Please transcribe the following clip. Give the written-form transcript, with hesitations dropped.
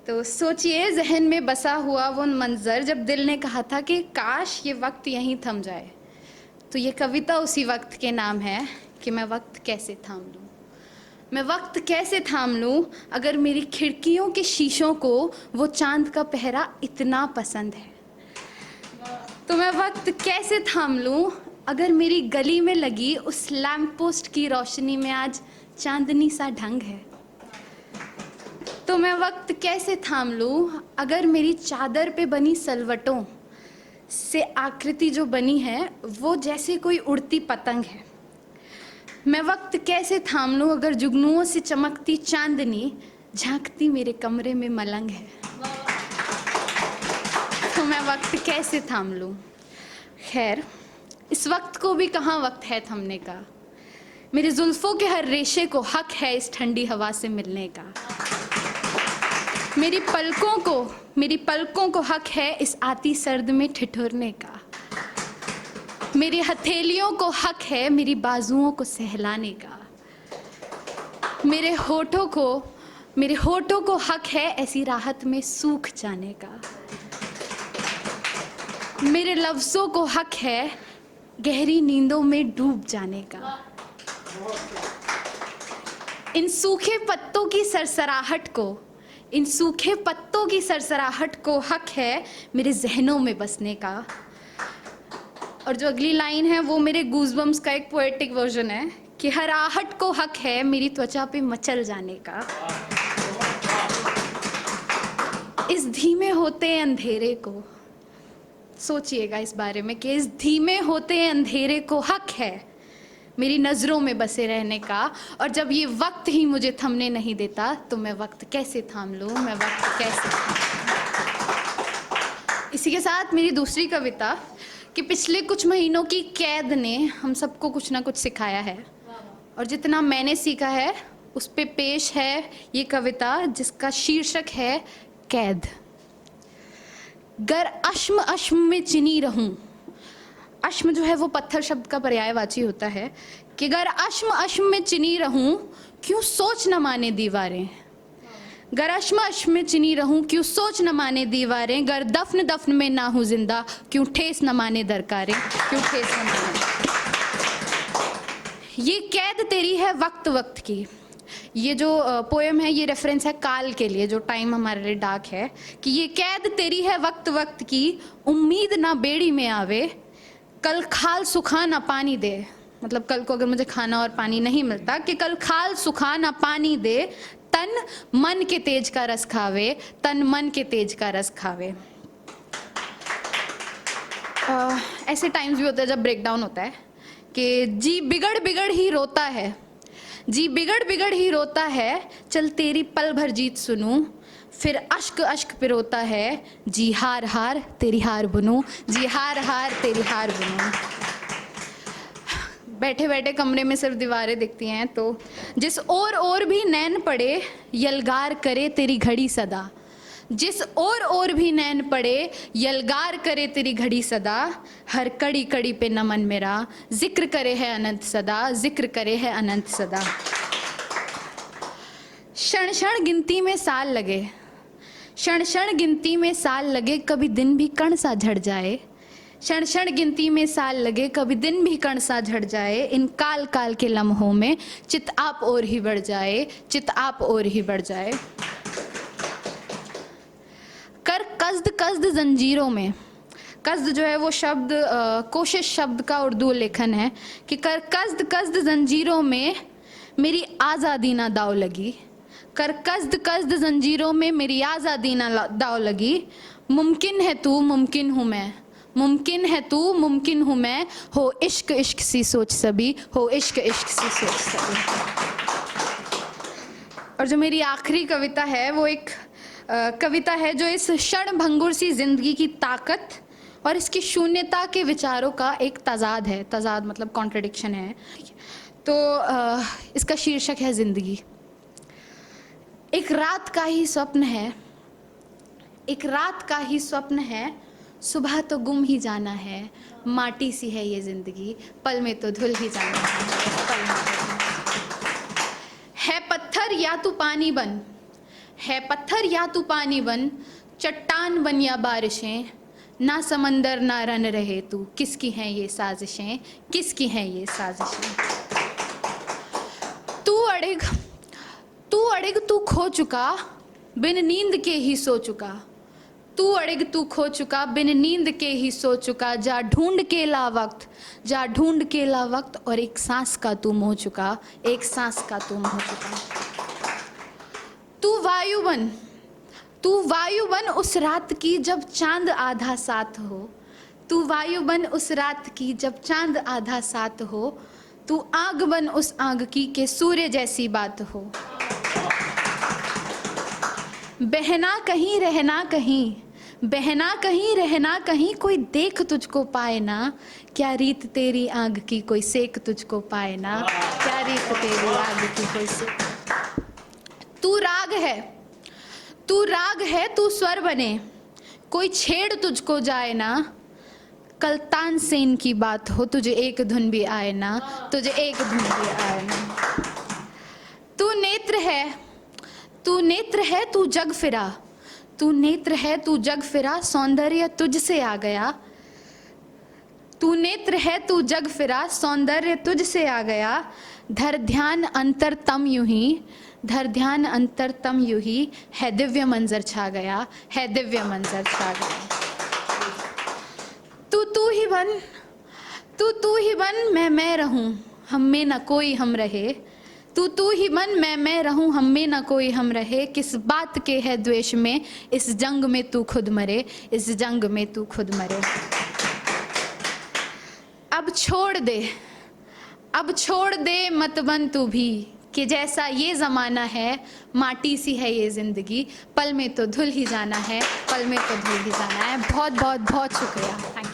तो सोचिए जहन में बसा हुआ वो मंजर जब दिल ने कहा था कि काश ये वक्त यहीं थम जाए। तो ये कविता उसी वक्त के नाम है कि मैं वक्त कैसे थाम लूँ। मैं वक्त कैसे थाम लूँ अगर मेरी खिड़कियों के शीशों को वो चांद का पहरा इतना पसंद है। तो मैं वक्त कैसे थाम लूँ अगर मेरी गली में लगी उस लैंप पोस्ट की रोशनी में आज चांदनी सा ढंग है। तो मैं वक्त कैसे थाम लूँ अगर मेरी चादर पे बनी सलवटों से आकृति जो बनी है वो जैसे कोई उड़ती पतंग है। मैं वक्त कैसे थाम लूँ अगर जुगनुओं से चमकती चांदनी झांकती मेरे कमरे में मलंग है। तो मैं वक्त कैसे थाम लूँ। खैर, इस वक्त को भी कहाँ वक्त है थमने का। मेरे जुल्फों के हर रेशे को हक है इस ठंडी हवा से मिलने का। मेरी पलकों को हक है इस आती सर्द में ठिठुरने का। मेरी हथेलियों को हक है मेरी बाजुओं को सहलाने का। मेरे होठों को हक है ऐसी राहत में सूख जाने का। मेरे लफ्ज़ों को हक है गहरी नींदों में डूब जाने का। इन सूखे पत्तों की सरसराहट को हक है मेरे जहनों में बसने का। और जो अगली लाइन है वो मेरे गूज़बम्स का एक पोएटिक वर्जन है कि हर आहट को हक है मेरी त्वचा पे मचल जाने का। इस धीमे होते अंधेरे को सोचिएगा इस बारे में कि इस धीमे होते अंधेरे को हक है मेरी नज़रों में बसे रहने का। और जब ये वक्त ही मुझे थमने नहीं देता तो मैं वक्त कैसे थाम लूँ, मैं वक्त कैसे। इसी के साथ मेरी दूसरी कविता कि पिछले कुछ महीनों की कैद ने हम सबको कुछ ना कुछ सिखाया है और जितना मैंने सीखा है उस पे पेश है ये कविता जिसका शीर्षक है कैद। गर अश्म अश्म में चिनी रहूं। अश्म जो है वो पत्थर शब्द का पर्यायवाची होता है कि गर अश्म अश्म में चिनी रहूं क्यों सोच न माने दीवारें। गर अश्म अश्म में चिनी रहूं क्यों सोच न माने दीवारें। गर दफन दफन में ना हूँ जिंदा क्यों ठेस न माने दरकारें, क्यों ठेस न माने। ये कैद तेरी है वक्त वक्त की। ये जो पोएम है ये रेफरेंस है काल के लिए, जो टाइम हमारे लिए डार्क है, कि ये कैद तेरी है वक्त वक्त की। उम्मीद ना बेड़ी में आवे कल खाल सुखा ना पानी दे। मतलब कल को अगर मुझे खाना और पानी नहीं मिलता कि कल खाल सुखा ना पानी दे। तन मन के तेज का रस खावे, तन मन के तेज का रस खावे। ऐसे टाइम्स भी होते हैं जब ब्रेक डाउन होता है कि जी बिगड़ बिगड़ ही रोता है, जी बिगड़ बिगड़ ही रोता है। चल तेरी पल भर जीत सुनूं फिर अश्क अश्क पिरोता है। जी हार हार तेरी हार बुनूं, जी हार हार तेरी हार बुनूं। बैठे बैठे कमरे में सिर्फ दीवारें दिखती हैं तो जिस और भी नैन पड़े यलगार करे तेरी घड़ी सदा। जिस और भी नैन पड़े यलगार करे तेरी घड़ी सदा। हर कड़ी कड़ी पे नमन मेरा जिक्र करे है अनंत सदा, जिक्र करे है अनंत सदा। क्षण क्षण गिनती में साल लगे, क्षण क्षण गिनती में साल लगे कभी दिन भी कण सा झड़ जाए। क्षण क्षण गिनती में साल लगे कभी दिन भी कण सा झड़ जाए। इन काल काल के लम्हों में चित आप और ही बढ़ जाए, चित आप और ही बढ़ जाए। कर कस्द कस्द जंजीरों में। कस्द जो है वो शब्द कोशिश शब्द का उर्दू लेखन है कि कर कस्द कस्द जंजीरों में मेरी आज़ादी ना दाव लगी। कर कस्द कस्द जंजीरों में मेरी आज़ादी ना दाव लगी। मुमकिन है तू मुमकिन हूँ मैं, मुमकिन है तू मुमकिन हूँ मैं। हो इश्क इश्क सी सोच सभी, हो इश्क इश्क सी सोच सभी। और जो मेरी आखिरी कविता है वो एक कविता है जो इस क्षण भंगुर सी जिंदगी की ताकत और इसकी शून्यता के विचारों का एक तजाद है। तजाद मतलब कॉन्ट्रडिक्शन है। तो इसका शीर्षक है जिंदगी। एक रात का ही स्वप्न है, एक रात का ही स्वप्न है। सुबह तो गुम ही जाना है, माटी सी है ये जिंदगी, पल में तो धुल ही जाना है, पल में तो है पत्थर या तू पानी बन, है पत्थर या तू पानी बन, चट्टान बन या बारिशें, ना समंदर ना रन रहे तू, किसकी हैं ये साजिशें, किसकी हैं ये साजिशें। तू अड़िग तू खो चुका, बिन नींद के ही सो चुका। तू अड़िग तू खो चुका, बिन नींद के ही सो चुका। जा ढूंढ के ला वक्त, जा ढूंढ के ला वक्त, और एक सांस का तू मोह चुका, एक सांस का तू मोह चुका। तू वायु बन उस रात की जब चांद आधा साथ हो। तू वायु बन उस रात की जब चांद आधा साथ हो। तू आग बन उस आग की के सूर्य जैसी बात हो। बहना कहीं रहना कहीं, बहना कहीं रहना कहीं, कोई देख तुझको पाए ना। क्या रीत तेरी आग की कोई सेक तुझको पाए ना, क्या रीत तेरी आग की कोई सेक। तू राग है, तू राग है, तू स्वर बने, कोई छेड़ तुझको जाए ना। कल तानसेन की बात हो, तुझे एक धुन भी आए ना, तुझे एक धुन भी आए ना। तू नेत्र है, तू नेत्र है, तू जग फिरा। तू नेत्र है, तू जग फिरा, सौंदर्य तुझसे आ गया। तू नेत्र है, तू जग फिरा, सौंदर्य तुझसे आ गया। धर ध्यान अंतर तम यूं ही, धर ध्यान अंतर तम यूं ही, है दिव्य मंजर छा गया, है दिव्य मंजर छा गया। तू ही बन, तू ही बन, मैं रहूं, हम में न कोई हम रहे। तू ही बन, मैं रहूं, हम में न कोई हम रहे। किस बात के है द्वेष में, इस जंग में तू खुद मरे, इस जंग में तू खुद मरे। अब छोड़ दे मत बन तू भी, कि जैसा ये ज़माना है, माटी सी है ये ज़िंदगी, पल में तो धुल ही जाना है, पल में तो धुल ही जाना है। बहुत बहुत बहुत शुक्रिया, थैंक यू।